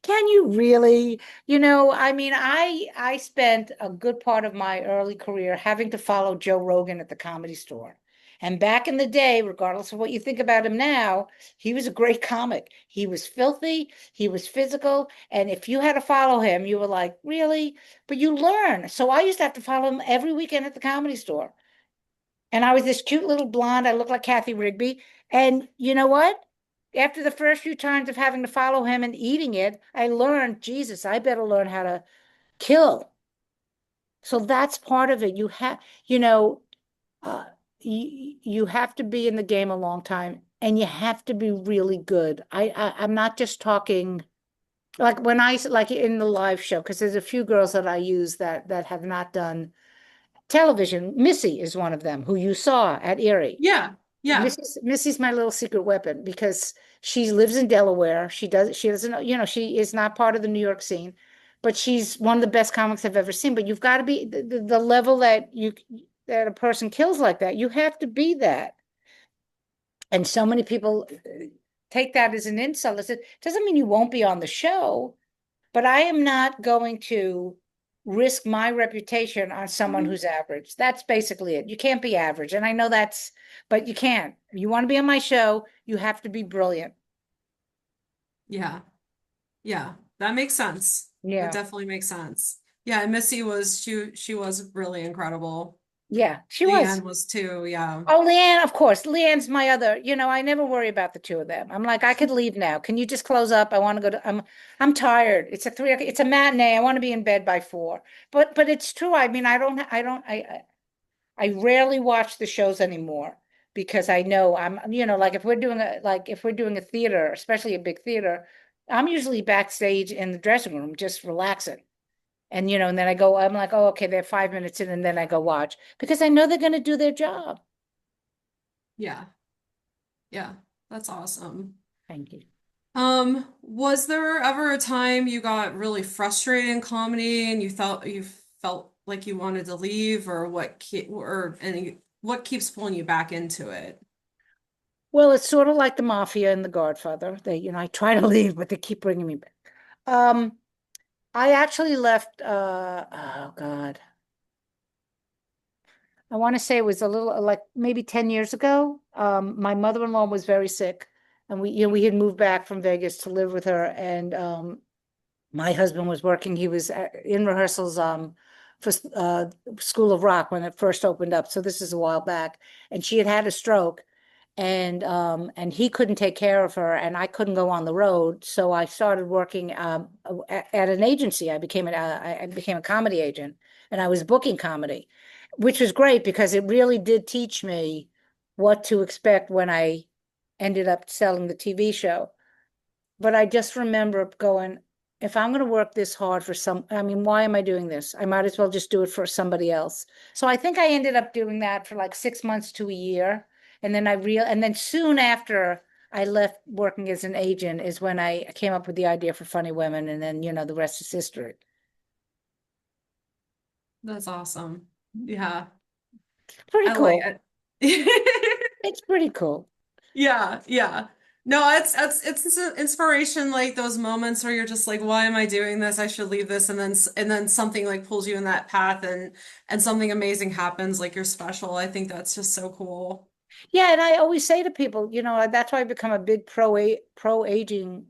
Can you really? You know, I mean, I spent a good part of my early career having to follow Joe Rogan at the Comedy Store. And back in the day, regardless of what you think about him now, he was a great comic. He was filthy, he was physical, and if you had to follow him, you were like, really? But you learn. So I used to have to follow him every weekend at the Comedy Store. And I was this cute little blonde. I looked like Kathy Rigby. And you know what? After the first few times of having to follow him and eating it, I learned, Jesus, I better learn how to kill. So that's part of it. You know, you have to be in the game a long time and you have to be really good. I'm not just talking like when like in the live show, because there's a few girls that I use that have not done television. Missy is one of them who you saw at Erie. yeah, yeah, Missy's my little secret weapon because she lives in Delaware. She doesn't, you know, she is not part of the New York scene, but she's one of the best comics I've ever seen. But you've got to be the level that a person kills like that. You have to be that. And so many people take that as an insult. It doesn't mean you won't be on the show, but I am not going to risk my reputation on someone mhm, who's average. That's basically it. You can't be average. And I know but you can't. If you want to be on my show, you have to be brilliant. yeah, yeah. That makes sense. That Yeah. definitely makes sense. Yeah, and Missy was she was really incredible. Yeah, she was. Leanne was too, yeah. Oh, Leanne, of course. Leanne's my other, you know, I never worry about the two of them. I'm like, I could leave now. Can you just close up? I want to go to, I'm tired. It's a it's a matinee. I want to be in bed by 4. But it's true. I mean, I rarely watch the shows anymore because I know like if we're doing a theater, especially a big theater, I'm usually backstage in the dressing room just relaxing. And and then I'm like, oh, okay, they're 5 minutes in, and then I go watch because I know they're going to do their job. Yeah. Yeah. That's awesome. Thank you. Was there ever a time you got really frustrated in comedy and you felt like you wanted to leave, or what keeps pulling you back into it? Well, it's sort of like the mafia and the Godfather. I try to leave, but they keep bringing me back. Um, I actually left, oh God, I want to say it was a little like maybe 10 years ago. My mother-in-law was very sick, and we had moved back from Vegas to live with her, and my husband was working. He was in rehearsals for School of Rock when it first opened up. So this is a while back, and she had had a stroke, and he couldn't take care of her, and I couldn't go on the road. So I started working at an agency. I became a comedy agent, and I was booking comedy, which was great because it really did teach me what to expect when I ended up selling the TV show. But I just remember going, if I'm going to work this hard for I mean, why am I doing this? I might as well just do it for somebody else. So I think I ended up doing that for like 6 months to a year. And then soon after I left working as an agent is when I came up with the idea for Funny Women. And then, the rest is history. That's awesome. Yeah, Pretty I like cool. it. It's pretty cool. Yeah, yeah. No, it's an inspiration, like those moments where you're just like, why am I doing this? I should leave this, and then something like pulls you in that path, and something amazing happens, like you're special. I think that's just so cool. Yeah, and I always say to people, that's why I've become a big pro aging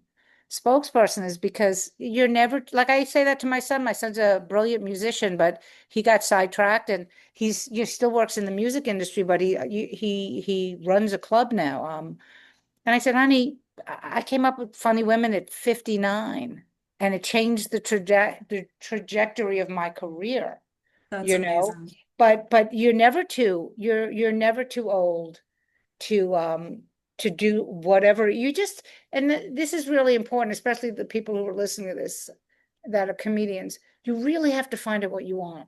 spokesperson is because you're never like I say that to my son. My son's a brilliant musician, but he got sidetracked and he still works in the music industry, but he runs a club now. And I said, honey, I came up with Funny Women at 59, and it changed the trajectory of my career, That's you know. amazing. But you're never too old to do whatever you just and this is really important, especially the people who are listening to this that are comedians. You really have to find out what you want.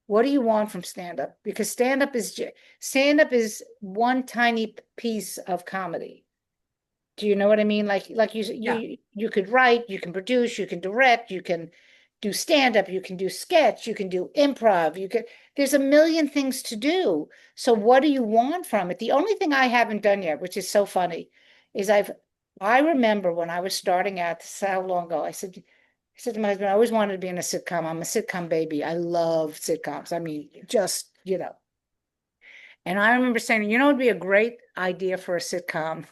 What do you want from stand up? Because stand up is one tiny piece of comedy. Do you know what I mean? Like Yeah. you could write, you can produce, you can direct, you can do stand up, you can do sketch, you can do improv, there's a million things to do. So what do you want from it? The only thing I haven't done yet, which is so funny, is I remember when I was starting out, this is how long ago, I said to my husband, I always wanted to be in a sitcom. I'm a sitcom baby. I love sitcoms. I mean, just. And I remember saying, it'd be a great idea for a sitcom,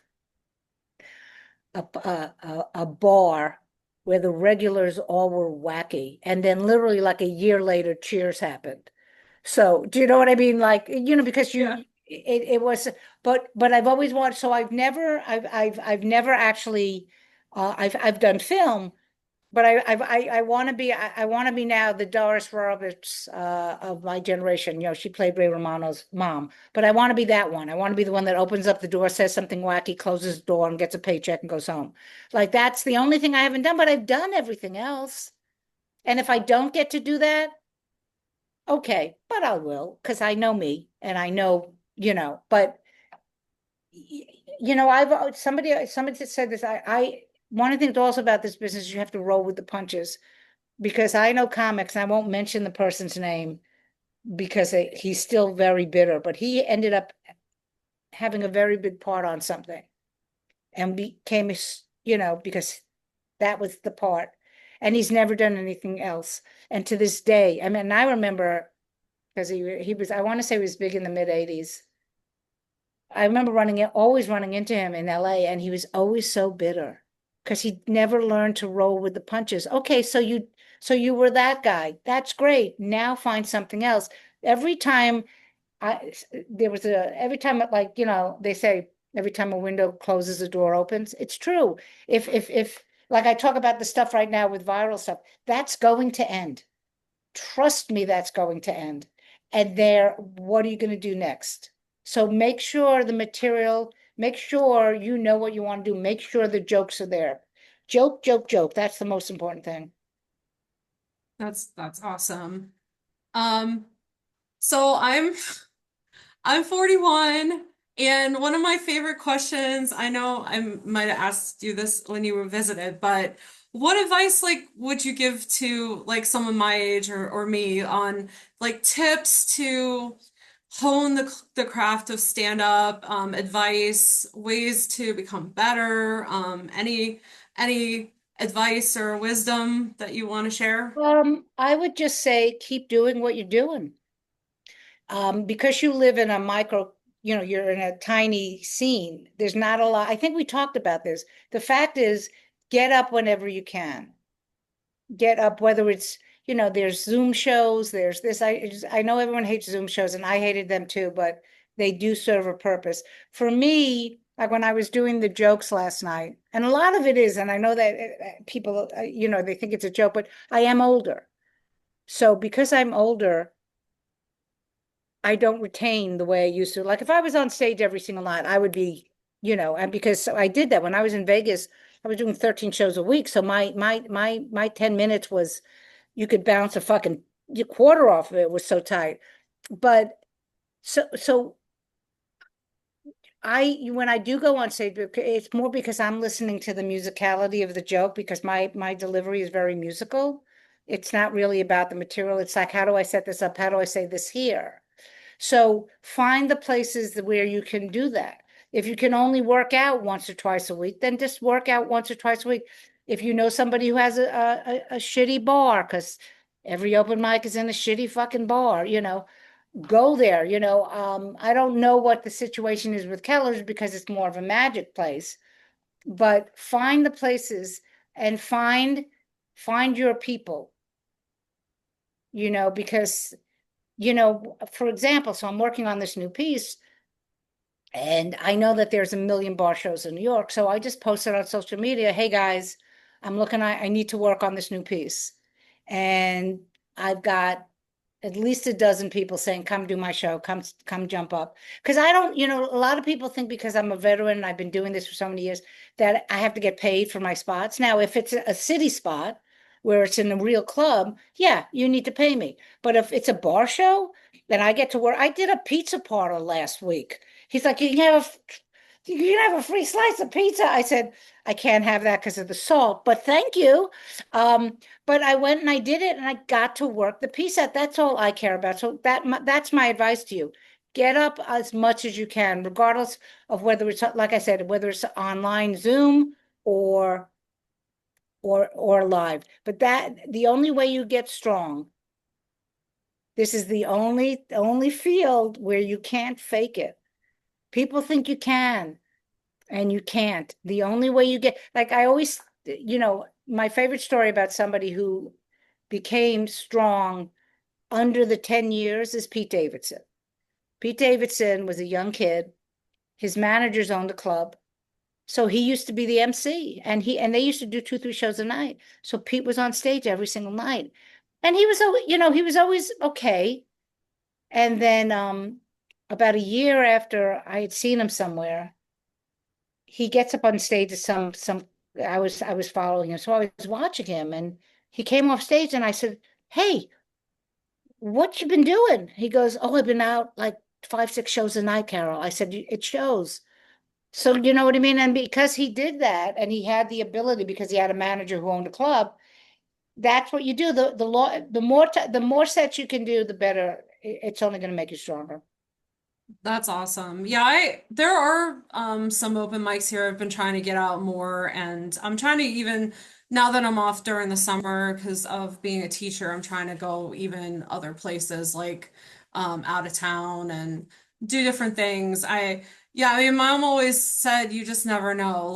a bar where the regulars all were wacky. And then literally like a year later, Cheers happened. So do you know what I mean? Like, because Yeah. it was, but I've always wanted, so I've never actually, I've done film, but I want to be I want to be now the Doris Roberts of my generation. She played Ray Romano's mom, but I want to be that one. I want to be the one that opens up the door, says something wacky, closes the door, and gets a paycheck and goes home. Like that's the only thing I haven't done, but I've done everything else. And if I don't get to do that, okay, but I will because I know me and I know, but somebody said this. I one of the things also about this business, you have to roll with the punches because I know comics. I won't mention the person's name because he's still very bitter, but he ended up having a very big part on something and became, because that was the part. And he's never done anything else. And to this day, I mean, I remember because he was, I want to say he was big in the mid 80s. I remember always running into him in LA, and he was always so bitter because he never learned to roll with the punches. Okay, so you were that guy. That's great. Now find something else. Every time every time like, they say every time a window closes, a door opens. It's true. If like I talk about the stuff right now with viral stuff, that's going to end. Trust me, that's going to end. And what are you going to do next? So make sure the material, make sure you know what you want to do. Make sure the jokes are there. Joke, joke, joke. That's the most important thing. That's awesome. Um, so I'm 41, and one of my favorite questions, I know I might have asked you this when you were visited, but what advice like would you give to like someone my age or me on like tips to hone the craft of stand up, advice, ways to become better, any advice or wisdom that you want to share? I would just say keep doing what you're doing. Because you live in a micro, you're in a tiny scene. There's not a lot. I think we talked about this. The fact is, get up whenever you can. Get up, whether it's, there's Zoom shows, there's this. I know everyone hates Zoom shows, and I hated them too, but they do serve a purpose. For me, like when I was doing the jokes last night, and a lot of it is, and I know that people, they think it's a joke, but I am older. So because I'm older, I don't retain the way I used to. Like if I was on stage every single night, I would be, and because I did that when I was in Vegas, I was doing 13 shows a week. So my 10 minutes was you could bounce a fucking quarter off of it. It was so tight. But so when I do go on stage, it's more because I'm listening to the musicality of the joke because my delivery is very musical. It's not really about the material. It's like, how do I set this up? How do I say this here? So find the places where you can do that. If you can only work out once or twice a week, then just work out once or twice a week. If you know somebody who has a shitty bar, because every open mic is in a shitty fucking bar, go there. I don't know what the situation is with Keller's because it's more of a magic place, but find the places and find your people, because for example, so I'm working on this new piece and I know that there's a million bar shows in New York. So I just posted on social media, hey guys, I need to work on this new piece. And I've got at least a dozen people saying, come do my show, come jump up. Because I don't, a lot of people think because I'm a veteran and I've been doing this for so many years that I have to get paid for my spots. Now, if it's a city spot where it's in a real club, yeah, you need to pay me. But if it's a bar show, then I get to work. I did a pizza parlor last week. He's like, you can have a free slice of pizza. I said, I can't have that because of the salt, but thank you. Um, but I went and I did it and I got to work the piece out. That's all I care about. So that's my advice to you. Get up as much as you can, regardless of whether it's, like I said, whether it's online Zoom or or live. But the only way you get strong, this is the only field where you can't fake it. People think you can, and you can't. The only way you get, like I always, my favorite story about somebody who became strong under the 10 years is Pete Davidson. Pete Davidson was a young kid. His managers owned a club. So he used to be the MC and they used to do 2, 3 shows a night. So Pete was on stage every single night. And he was always, he was always okay. And then about a year after I had seen him somewhere, he gets up on stage at some I was following him. So I was watching him and he came off stage and I said, "Hey, what you been doing?" He goes, "Oh, I've been out like 5, 6 shows a night, Carole." I said, "It shows." So you know what I mean? And because he did that and he had the ability because he had a manager who owned a club, that's what you do. The more sets you can do, the better. It's only going to make you stronger. That's awesome. Yeah, I there are some open mics here. I've been trying to get out more and I'm trying to even now that I'm off during the summer because of being a teacher, I'm trying to go even other places like out of town and do different things. I mean mom always said you just never know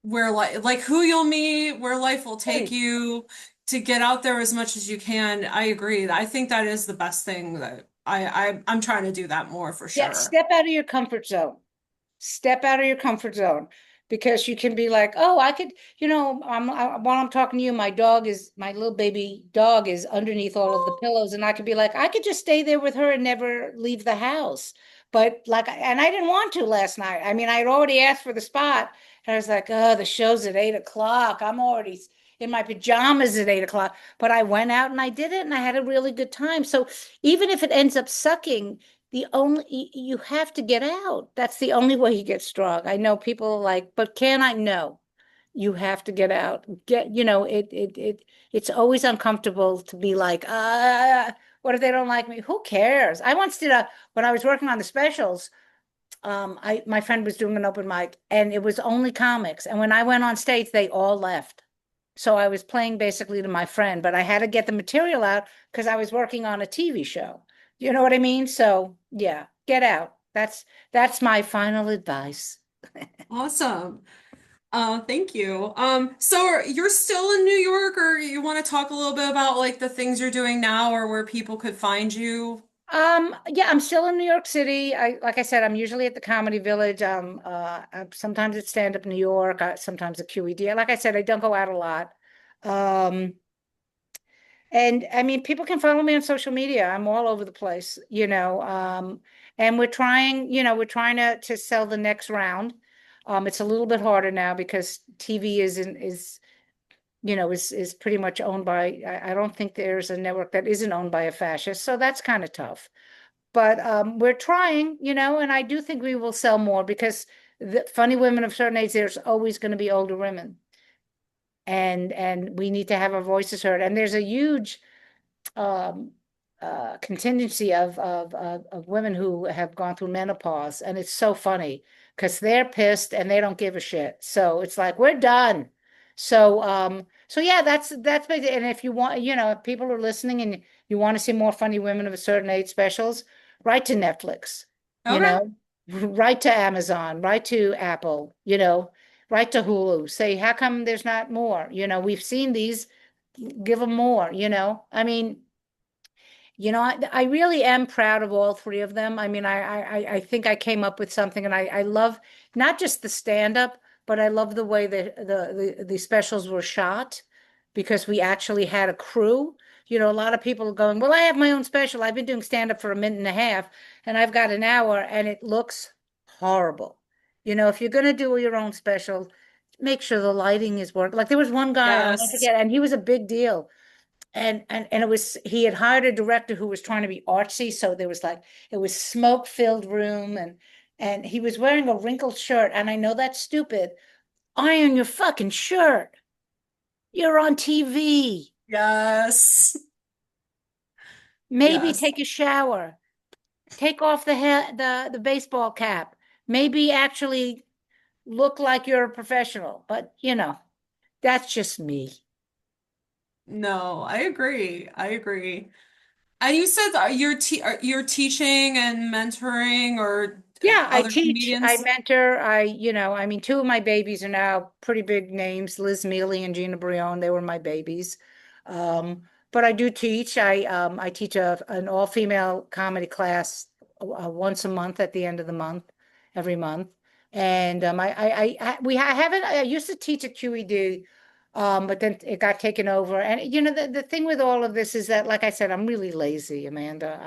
where like who you'll meet, where life will take Right. you to get out there as much as you can. I agree. I think that is the best thing that I'm trying to do that more for Yeah, sure. step out of your comfort zone. Step out of your comfort zone because you can be like, oh, I could, while I'm talking to you, my little baby dog is underneath all of the pillows, and I could be like, I could just stay there with her and never leave the house. But like, and I didn't want to last night. I mean, I had already asked for the spot, and I was like, oh, the show's at 8 o'clock. I'm already in my pajamas at 8 o'clock. But I went out and I did it, and I had a really good time. So even if it ends up sucking, you have to get out. That's the only way you get strong. I know people are like, but can I? No, you have to get out. It's always uncomfortable to be like, what if they don't like me? Who cares? I once did a when I was working on the specials, I my friend was doing an open mic and it was only comics. And when I went on stage, they all left. So I was playing basically to my friend, but I had to get the material out because I was working on a TV show. You know what I mean? So yeah, get out. That's my final advice. Awesome. Thank you. So you're still in New York, or you want to talk a little bit about like the things you're doing now or where people could find you? Yeah, I'm still in New York City. Like I said, I'm usually at the Comedy Village. Sometimes it's stand up New York, sometimes at QED. Like I said, I don't go out a lot. Um, and I mean, people can follow me on social media. I'm all over the place, and we're trying to sell the next round. It's a little bit harder now because TV is pretty much owned by, I don't think there's a network that isn't owned by a fascist. So that's kind of tough. But we're trying, and I do think we will sell more because the funny women of certain age, there's always going to be older women. And we need to have our voices heard. And there's a huge um, contingency of women who have gone through menopause, and it's so funny because they're pissed and they don't give a shit. So it's like we're done. So yeah, that's big. And if you want, if people are listening and you want to see more funny women of a certain age specials, write to Netflix, you Okay. know, write to Amazon, write to Apple, write to Hulu. Say, how come there's not more? We've seen these, give them more, I mean, I really am proud of all three of them. I mean, I think I came up with something, and I love not just the stand up, but I love the way the specials were shot because we actually had a crew. A lot of people are going, well, I have my own special. I've been doing stand up for a minute and a half, and I've got an hour, and it looks horrible. If you're going to do your own special, make sure the lighting is working. Like there was one guy, I'll never Yes. forget, and he was a big deal and it was he had hired a director who was trying to be artsy, so there was like it was smoke filled room and he was wearing a wrinkled shirt, and I know that's stupid. Iron your fucking shirt. You're on TV. Yes. Maybe Yes. take a shower. Take off the baseball cap. Maybe actually look like you're a professional. But that's just me. No, I agree. I agree. And you said that you're teaching and mentoring or Yeah, I other teach, I comedians? mentor, I mean, two of my babies are now pretty big names, Liz Mealy and Gina Brion. They were my babies. But I do teach. I teach an all-female comedy class once a month at the end of the month, every month. And I haven't, I used to teach at QED, but then it got taken over. And the thing with all of this is that, like I said, I'm really lazy, Amanda.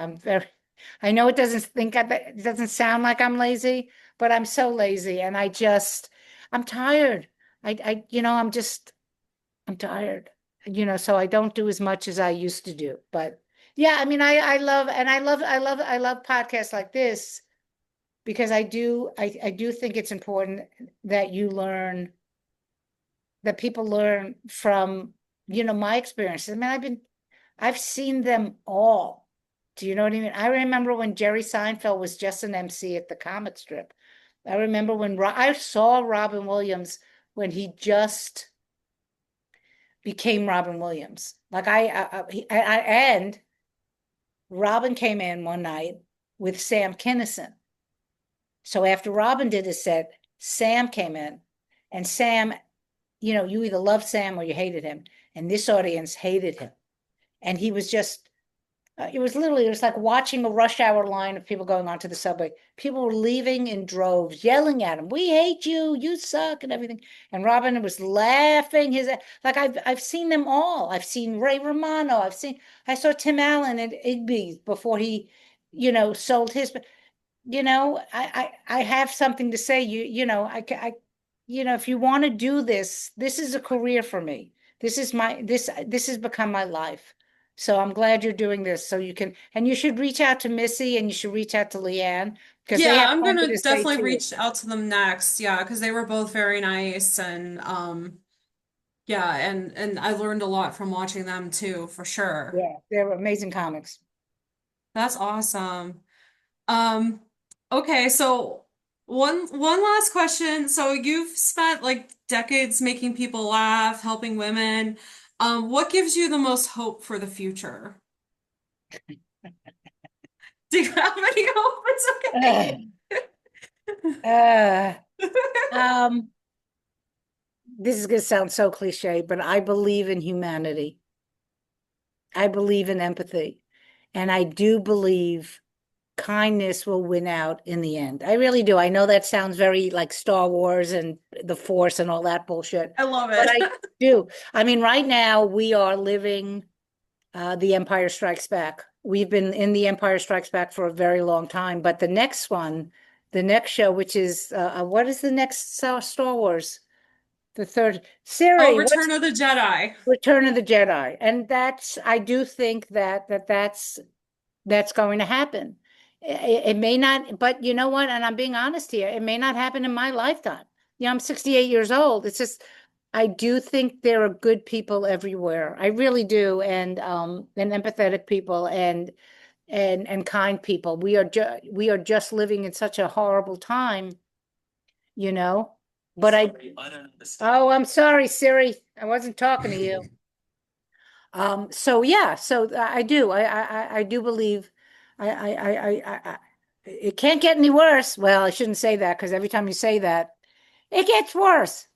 I know it doesn't sound like I'm lazy, but I'm so lazy and I'm tired. I'm tired. So I don't do as much as I used to do. But yeah, I mean, I love podcasts like this because I do think it's important that that people learn from, my experiences. I mean, I've seen them all. Do you know what I mean? I remember when Jerry Seinfeld was just an MC at the comic strip. I remember when I saw Robin Williams when he just became Robin Williams. Like and Robin came in one night with Sam Kinison. So after Robin did his set, Sam came in, and Sam, you either loved Sam or you hated him, and this audience hated him, and he was just it was like watching a rush hour line of people going onto the subway. People were leaving in droves, yelling at him, "We hate you, you suck," and everything. And Robin was laughing his like I've seen them all. I've seen Ray Romano. I saw Tim Allen at Igby's before he, sold his. I have something to say. If you want to do this, this is a career for me. This has become my life. So I'm glad you're doing this. So you can, and you should reach out to Missy and you should reach out to Leanne because they Yeah, have I'm plenty gonna to say definitely too. reach out to them next. Yeah, because they were both very nice and yeah, and I learned a lot from watching them too, for sure. Yeah, they're amazing comics. That's awesome. Um, okay, so one last question. So you've spent like decades making people laugh, helping women. What gives you the most hope for the future? Do you have any hope? It's Ugh. okay. Uh, um, this is going to sound so cliche, but I believe in humanity. I believe in empathy. And I do believe kindness will win out in the end. I really do. I know that sounds very like Star Wars and the Force and all that bullshit, I love but it. I do. I mean, right now we are living The Empire Strikes Back. We've been in The Empire Strikes Back for a very long time, but the next one, the next show, which is what is the next Star Wars? The third Oh, Siri, what's Return of the Jedi. Return of the Jedi? And I do think that's going to happen. It may not, but you know what? And I'm being honest here, it may not happen in my lifetime. I'm 68 years old. It's just, I do think there are good people everywhere. I really do, and empathetic people and kind people. We are just living in such a horrible time, you know. But oh, I'm sorry, Siri. I wasn't talking to you. So yeah, so I do. I do believe it can't get any worse. Well, I shouldn't say that because every time you say that, it gets worse.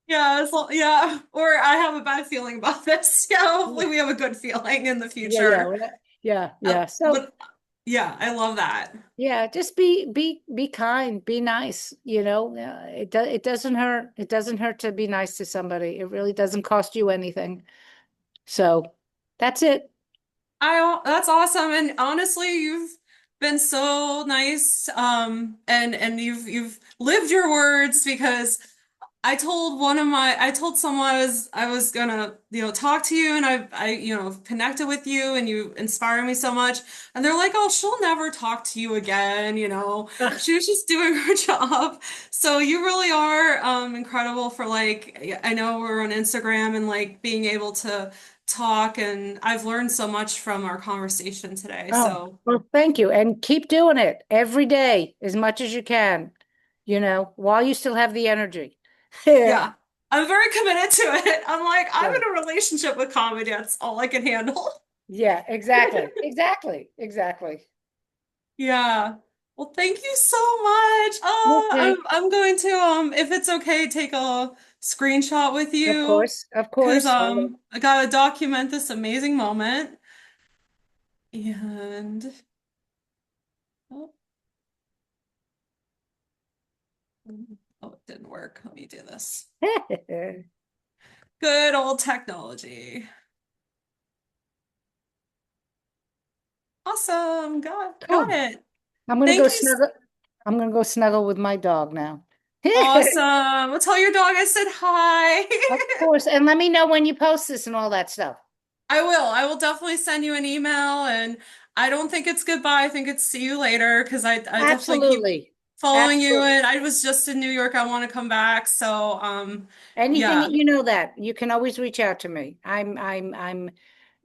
Yeah, yeah. Or I have a bad feeling about this. Yeah, hopefully we have a good feeling in the Yeah, yeah, future. yeah, yeah. So But yeah, I love that. yeah, just be kind, be nice. It doesn't hurt. It doesn't hurt to be nice to somebody. It really doesn't cost you anything. So that's it. That's awesome. And honestly, you've been so nice. And you've lived your words because I told someone I was gonna, talk to you and I connected with you and you inspire me so much. And they're like, oh, she'll never talk to you again. Ugh. She was just doing her job. So you really are incredible for like, I know we're on Instagram and like being able to talk and I've learned so much from our conversation today. Oh, So well, thank you. And keep doing it every day as much as you can, while you still have the energy. yeah, I'm very committed to it. I'm like, I'm Yeah. in a relationship with comedy. That's all I can handle. Yeah, exactly. Exactly. Exactly. Yeah. Well, thank you so much. Okay. I'm going to if it's okay, take a screenshot with Of you course. Of because course. I gotta document this amazing moment. And oh, oh, it didn't work. Let me do this. Good old technology. Awesome. Got Cool. it. I'm gonna Thank go you. snuggle. I'm gonna go snuggle with my dog now. Awesome. Well, tell your dog I said hi. Of course. And let me know when you post this and all that stuff. I will. I will definitely send you an email and I don't think it's goodbye. I think it's see you later because I definitely keep Absolutely. following you Absolutely. and I was just in New York. I want to come back. So Anything, yeah. you know that you can always reach out to me.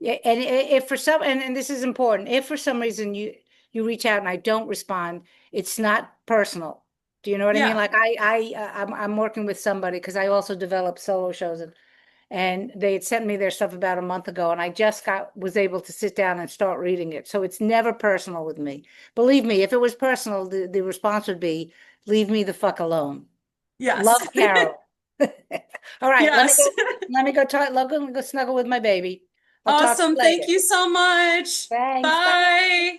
Yeah, and if for some, and this is important, if for some reason you reach out and I don't respond, it's not personal. Do you know what I mean? Yeah. Like I'm working with somebody because I also develop solo shows and they had sent me their stuff about a month ago, and I just was able to sit down and start reading it. So it's never personal with me. Believe me, if it was personal, the response would be, "Leave me the fuck alone." Yes. Love, Carol. All right, Yes. let me go talk, go snuggle with my baby. I'll talk to Awesome. you Thank later. you so much. Thanks. Bye. Bye.